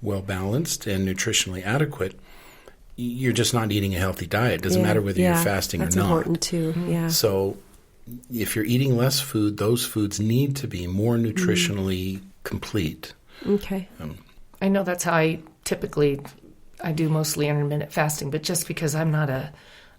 well-balanced and nutritionally adequate, you're just not eating a healthy diet. It doesn't matter whether you're fasting or not. That's important too, So if you're eating less food, those foods need to be more nutritionally complete. Okay. I know that's how I do mostly intermittent fasting, but just because I'm not a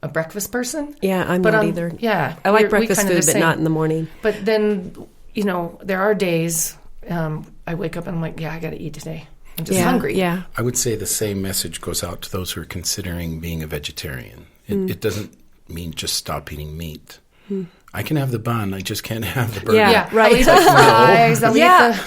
breakfast person. Yeah, I'm not either. Yeah. I like breakfast food, but not in the morning. But then, there are days I wake up and I'm like, I got to eat today. I'm just hungry. Yeah. I would say the same message goes out to those who are considering being a vegetarian. It doesn't mean just stop eating meat. I can have the bun. I just can't have the burger. Yeah, right. I'll eat the fries.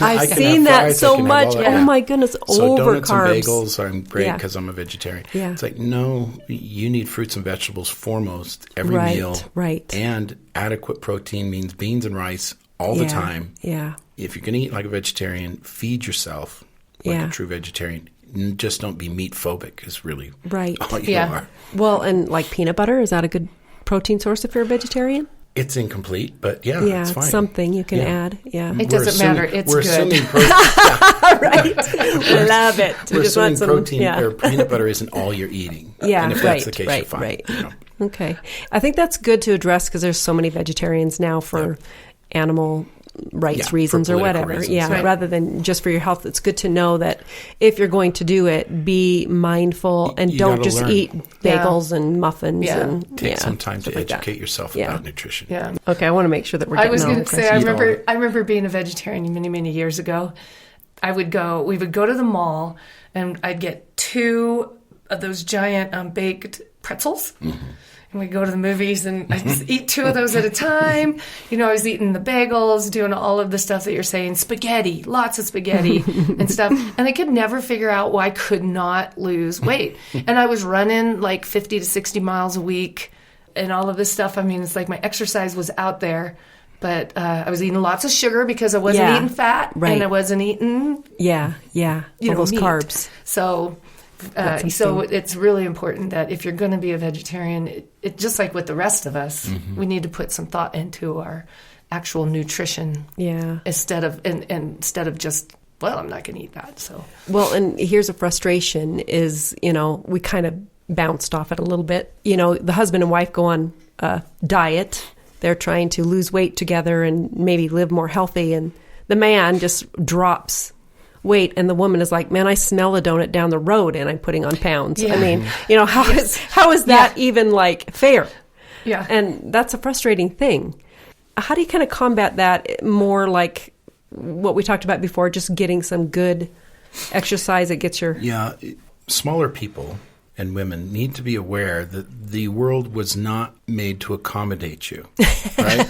I've seen that so much. Oh my goodness, so over donuts carbs. and bagels are great because I'm a vegetarian. Yeah. It's like, no, you need fruits and vegetables foremost every meal. Right. And adequate protein means beans and rice all the time. Yeah. If you're going to eat like a vegetarian, feed yourself like a true vegetarian. Just don't be meat phobic is really all you are. Well, and like peanut butter, is that a good protein source if you're a vegetarian? It's incomplete, but it's fine. Something you can add. Yeah, it doesn't matter. It's we're good. Assuming right. Love it. We're assuming protein or peanut butter isn't all you're eating. Yeah, and if that's the case, you're fine. Right. Okay, I think that's good to address because there's so many vegetarians now for animal rights reasons or whatever. Reasons, rather than just for your health. It's good to know that if you're going to do it, be mindful and don't just eat bagels and muffins. And take some time to educate yourself about nutrition. Yeah. Okay, I want to make sure that we're. I was going to say, I remember being a vegetarian many, many years ago. We would go to the mall, and I'd get 2 of those giant baked pretzels. Mm-hmm. And we'd go to the movies, and I'd just eat 2 of those at a time. I was eating the bagels, doing all of the stuff that you're saying, spaghetti, lots of spaghetti and stuff. And I could never figure out why I could not lose weight. And I was running like 50 to 60 miles a week and all of this stuff. I mean, it's like my exercise was out there. But I was eating lots of sugar because I wasn't eating fat. Right. And I wasn't eating all those meat. Carbs. So it's really important that if you're going to be a vegetarian, it just like with the rest of us, we need to put some thought into our actual nutrition. Yeah. Instead of just, I'm not going to eat that. So. Well, and here's a frustration is, we kind of bounced off it a little bit. The husband and wife go on a diet. They're trying to lose weight together and maybe live more healthy. And the man just drops weight, and the woman is like, man, I smell a donut down the road and I'm putting on pounds. I mean, how is that even like fair? Yeah. And that's a frustrating thing. How do you kind of combat that more like what we talked about before, just getting some good exercise that gets your... Yeah, smaller people and women need to be aware that the world was not made to accommodate you, right?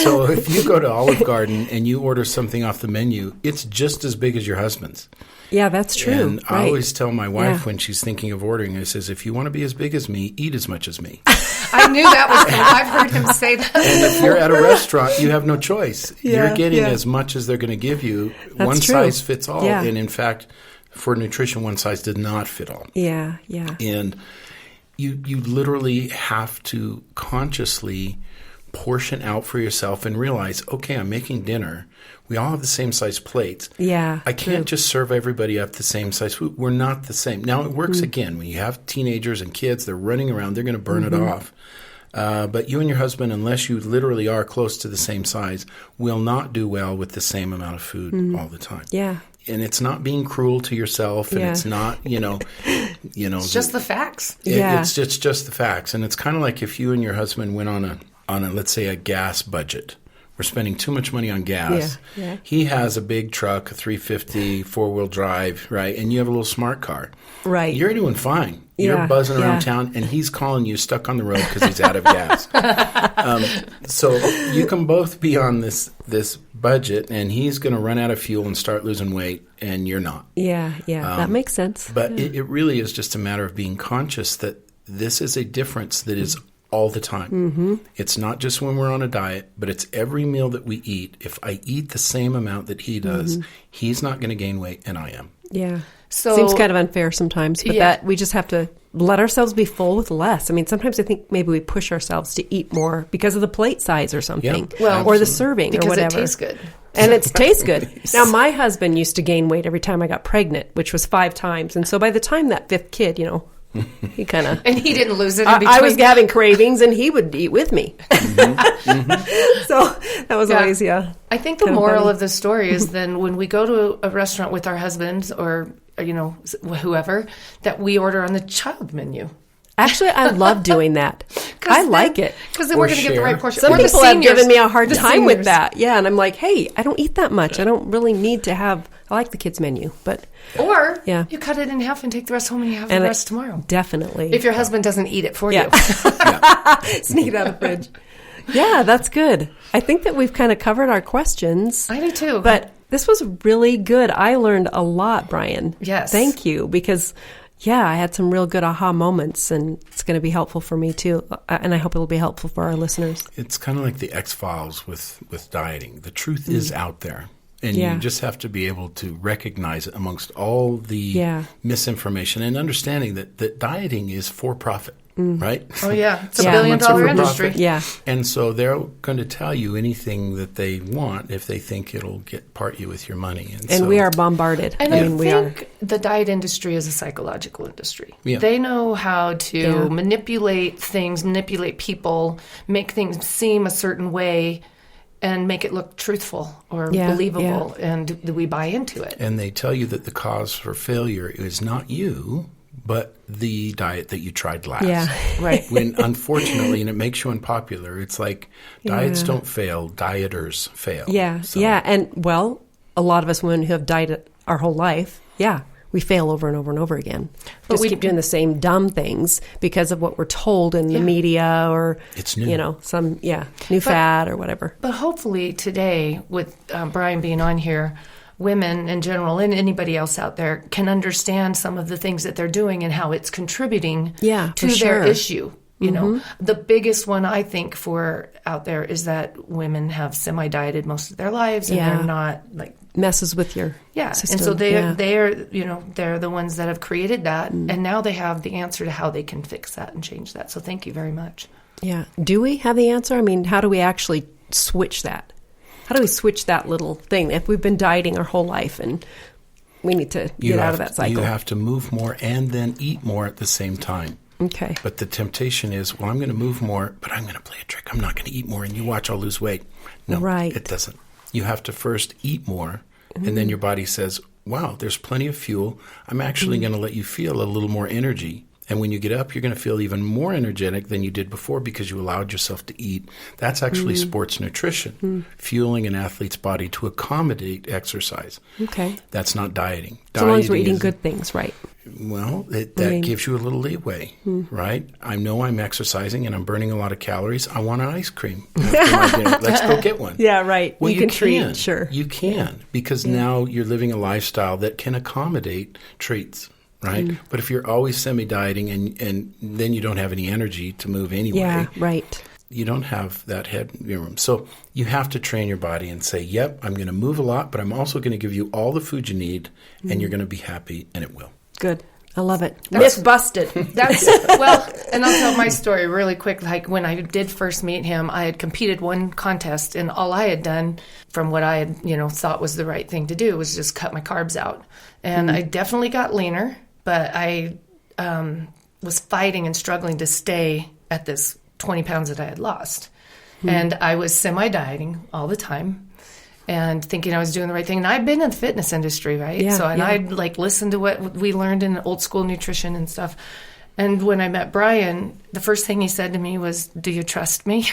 So if you go to Olive Garden and you order something off the menu, it's just as big as your husband's. Yeah, that's true. And I always tell my wife when she's thinking of ordering, I says, if you want to be as big as me, eat as much as me. I knew that was coming. I've heard him say that. And if you're at a restaurant, you have no choice. You're getting as much as they're going to give you. That's one true. size fits all. Yeah. And in fact, for nutrition, one size did not fit all. Yeah, yeah. And you literally have to consciously portion out for yourself and realize, okay, I'm making dinner. We all have the same size plates. Yeah. I can't just serve everybody up the same size food. We're not the same. Now, it works again. When you have teenagers and kids, they're running around, they're going to burn it off. But you and your husband, unless you literally are close to the same size, will not do well with the same amount of food all the time. Yeah. And it's not being cruel to yourself, and it's not, it's just the facts. It's just the facts. And it's kind of like if you and your husband went on a let's say a gas budget. We're spending too much money on gas. Yeah, yeah. He has a big truck, a 350, 4-wheel drive, right? And you have a little smart car. Right. You're doing fine. You're buzzing around town, and he's calling you stuck on the road because he's out of gas. So you can both be on this budget, and he's going to run out of fuel and start losing weight, and you're not. Yeah, yeah. That makes sense. But it really is just a matter of being conscious that this is a difference that is all the time. Mm-hmm. It's not just when we're on a diet, but it's every meal that we eat. If I eat the same amount that he does, he's not going to gain weight, and I am. Yeah. So seems kind of unfair sometimes, but that we just have to let ourselves be full with less. I mean, sometimes I think maybe we push ourselves to eat more because of the plate size or something, or the serving because or whatever. It tastes good. And it tastes good. Now, my husband used to gain weight every time I got pregnant, which was 5 times. And so by the time that 5th kid, he kind of... And he didn't lose it in between. I was having cravings, and he would eat with me. So that was always, I think the moral of the story is then when we go to a restaurant with our husbands or, whoever, that we order on the child menu. Actually, I love doing that. I like it. Because then we're going to get the right portion. Some people have given me a hard time with that. Yeah, and I'm like, hey, I don't eat that much. I don't really need to have... I like the kids' menu, but... Or you cut it in half and take the rest home and you have the rest tomorrow. Definitely. If your husband doesn't eat it for you. Sneak it out of the fridge. Yeah, that's good. I think that we've kind of covered our questions. I do too. But this was really good. I learned a lot, Bryan. Yes. Thank you, because... Yeah, I had some real good aha moments, and it's going to be helpful for me too. And I hope it'll be helpful for our listeners. It's kind of like the X-Files with dieting. The truth is out there, and you just have to be able to recognize it amongst all the misinformation and understanding that dieting is for profit. Right? Oh, yeah. It's a $1 billion industry. Yeah. And so they're going to tell you anything that they want if they think it'll part you with your money. And so, we are bombarded. And I think the diet industry is a psychological industry. Yeah. They know how to manipulate things, manipulate people, make things seem a certain way, and make it look truthful or believable. And we buy into it. And they tell you that the cause for failure is not you, but the diet that you tried last. Yeah, right. When, unfortunately, and it makes you unpopular, it's like diets don't fail, dieters fail. Yeah, And, a lot of us women who have dieted our whole life, we fail over and over and over again. But we keep doing the same dumb things because of what we're told in the media or, it's new. Some new fad or whatever. But hopefully today, with Bryan being on here, women in general and anybody else out there can understand some of the things that they're doing and how it's contributing to their issue. The biggest one I think for out there is that women have semi-dieted most of their lives and they're not like messes with your system. And so they're the ones that have created that, and now they have the answer to how they can fix that and change that. So thank you very much. Yeah. Do we have the answer? I mean, how do we actually switch that? How do we switch that little thing if we've been dieting our whole life and we need to get out of that cycle? You have to move more and then eat more at the same time. Okay. But the temptation is, I'm going to move more, but I'm going to play a trick. I'm not going to eat more, and you watch, I'll lose weight. No, it doesn't. You have to first eat more, and then your body says, wow, there's plenty of fuel. I'm actually going to let you feel a little more energy. And when you get up, you're going to feel even more energetic than you did before because you allowed yourself to eat. That's actually sports nutrition, fueling an athlete's body to accommodate exercise. Okay. That's not dieting. So long as we're eating good things, right? Well, that gives you a little leeway, right? I know I'm exercising and I'm burning a lot of calories. I want an ice cream after my dinner. Let's go get one. Yeah, right. Well, you can treat, sure. You can, because now you're living a lifestyle that can accommodate treats. Right? But if you're always semi-dieting and then you don't have any energy to move anyway. Yeah, right. You don't have that headroom. So you have to train your body and say, yep, I'm going to move a lot, but I'm also going to give you all the food you need, and you're going to be happy, and it will. Good. I love it. Myth busted. And I'll tell my story really quick. Like when I did first meet him, I had competed one contest, and all I had done from what I had, thought was the right thing to do was just cut my carbs out. And I definitely got leaner. But I was fighting and struggling to stay at this 20 pounds that I had lost. And I was semi-dieting all the time and thinking I was doing the right thing. And I'd been in the fitness industry, right? Yeah, I'd listened to what we learned in old school nutrition and stuff. And when I met Bryan, the first thing he said to me was, "Do you trust me?"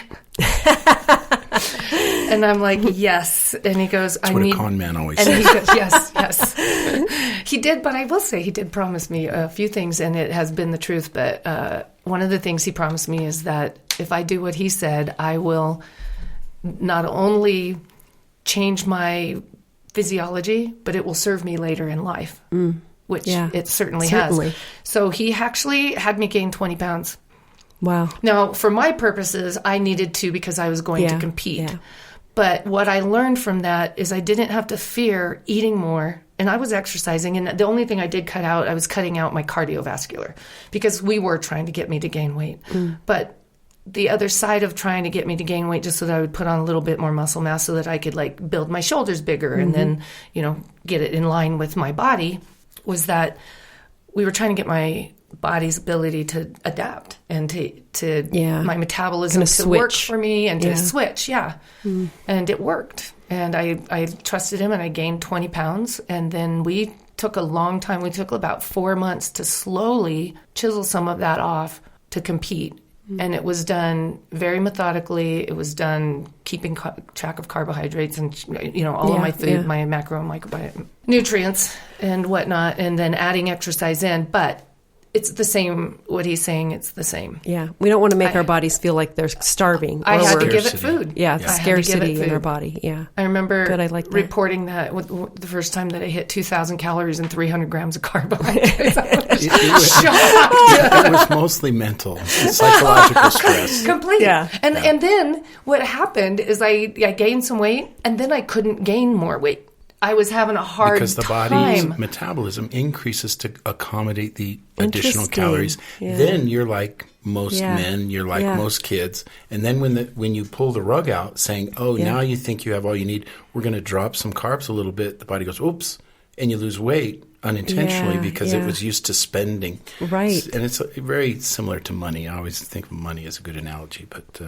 And I'm like, yes. And he goes, That's what a con man always says. And he goes, yes. He did, but I will say he did promise me a few things, and it has been the truth. But one of the things he promised me is that if I do what he said, I will not only change my physiology, but it will serve me later in life, which it certainly has. So he actually had me gain 20 pounds. Wow. Now, for my purposes, I needed to because I was going to compete. Yeah. But what I learned from that is I didn't have to fear eating more. And I was exercising. And the only thing I did cut out, I was cutting out my cardiovascular because we were trying to get me to gain weight. But the other side of trying to get me to gain weight just so that I would put on a little bit more muscle mass so that I could like build my shoulders bigger and then, get it in line with my body was that we were trying to get my body's ability to adapt and to my metabolism to work for me and to switch. Yeah. And it worked. And I trusted him and I gained 20 pounds. And then we took a long time. We took about 4 months to slowly chisel some of that off to compete. And it was done very methodically. It was done keeping track of carbohydrates and, all of my food, my macro and micronutrients and whatnot, and then adding exercise in. But it's the same, what he's saying, it's the same. Yeah. We don't want to make our bodies feel like they're starving. I had to give it food. Yeah, scarcity in our body. Yeah. I remember reporting that the first time that I hit 2,000 calories and 300 grams of carbohydrates. It was mostly mental, psychological stress. Completely. Yeah. And then what happened is I gained some weight, and then I couldn't gain more weight. I was having a hard time. Because the body's metabolism increases to accommodate the additional calories. Yeah. Then you're like most men, you're like most kids. And then when you pull the rug out saying, now you think you have all you need, we're going to drop some carbs a little bit, the body goes, oops, and you lose weight unintentionally because it was used to spending. Right. And it's very similar to money. I always think of money as a good analogy, but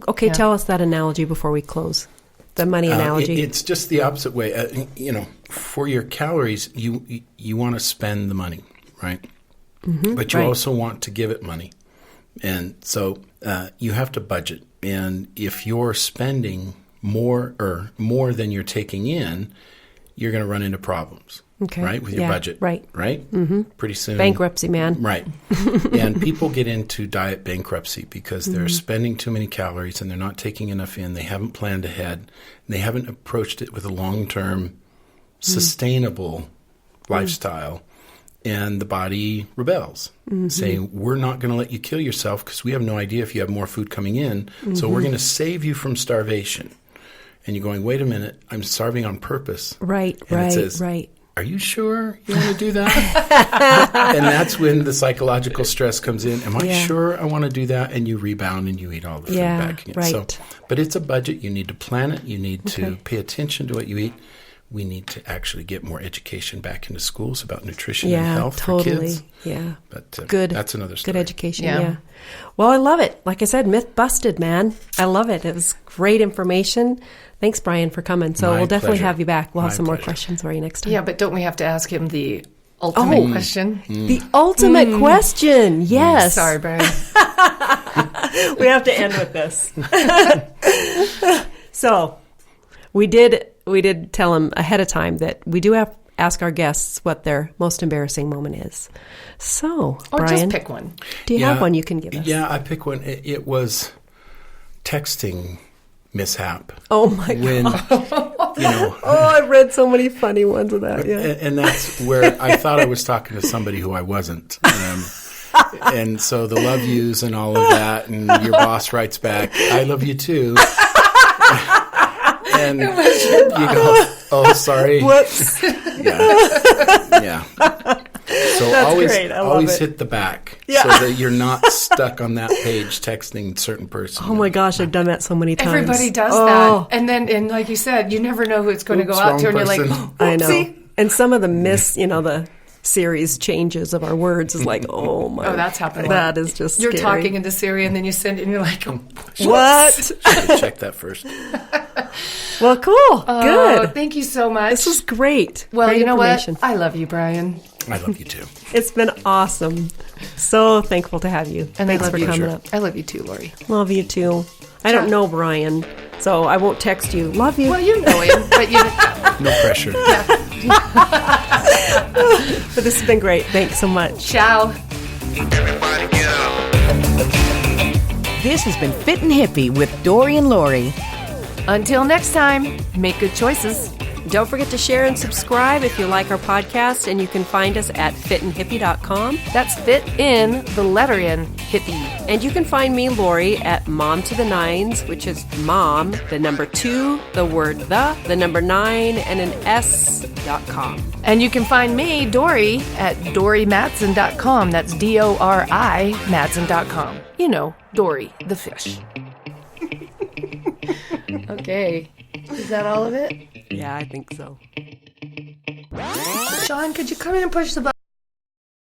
Okay, tell us that analogy before we close. The money analogy. It's just the opposite way. For your calories, you want to spend the money, right? Mm-hmm, but you also want to give it money. And so you have to budget. And if you're spending more than you're taking in, you're going to run into problems, right, with your budget. Right? Mm-hmm. Pretty soon. Bankruptcy, man. Right. And people get into diet bankruptcy because they're spending too many calories and they're not taking enough in. They haven't planned ahead. And they haven't approached it with a long-term, sustainable lifestyle. And the body rebels, saying, we're not going to let you kill yourself because we have no idea if you have more food coming in. So we're going to save you from starvation. And you're going, wait a minute, I'm starving on purpose. Right. Are you sure you want to do that? And that's when the psychological stress comes in. Am I sure I want to do that? And you rebound and you eat all the food back again. Right. So, but it's a budget. You need to plan it. You need to pay attention to what you eat. We need to actually get more education back into schools about nutrition and health for kids. Yeah, but good. That's another story. Good education, yeah. Well, I love it. Like I said, myth busted, man. I love it. It was great information. Thanks, Bryan, for coming. So we'll definitely have you back. We'll have some more questions for you next time. Yeah, but don't we have to ask him the ultimate question? The ultimate question, yes. Sorry, Bryan. We have to end with this. So we did tell him ahead of time that we do have ask our guests what their most embarrassing moment is. So, Bryan, just pick one. Do you have one you can give us? Yeah, I pick one. It was texting mishap. Oh my God! I read so many funny ones of that. Yeah, and that's where I thought I was talking to somebody who I wasn't. And so the love yous and all of that, and your boss writes back, "I love you too." And you go, oh, sorry. Whoops. Yeah. So That's always hit the back so that you're not stuck on that page texting a certain person. Oh my gosh, I've done that so many times. Everybody does that. And like you said, you never know who it's going to go out to, and you're like, I know. And some of the the series changes of our words is like, oh my. Oh, that's happening. That is just You're scary. talking into Siri and then you send it and you're like, what? Should have checked that first. Well, cool. Good. Thank you so much. This was great. Well, great you know what? information. I love you, Bryan. I love you too. It's been awesome. So thankful to have you. And thanks I love for you. coming up. I love you too, Lori. Love you too. I don't know Bryan, so I won't text you. Love you. Well, you know him, but you no pressure. But this has been great. Thanks so much. Ciao. Everybody get up. This has been Fit and Hippie with Dory and Lori. Until next time, make good choices. Don't forget to share and subscribe if you like our podcast, and you can find us at fitandhippie.com. That's fit in, the letter in, hippie. And you can find me, Lori, at Mom to the Nines, which is mom, the number 2, the word the number 9, and an S.com. And you can find me, Dory, at DoryMadsen.com. That's DORI Madsen.com. You know, Dory, the fish. Okay. Is that all of it? Yeah, I think so. Sean, could you come in and push the button?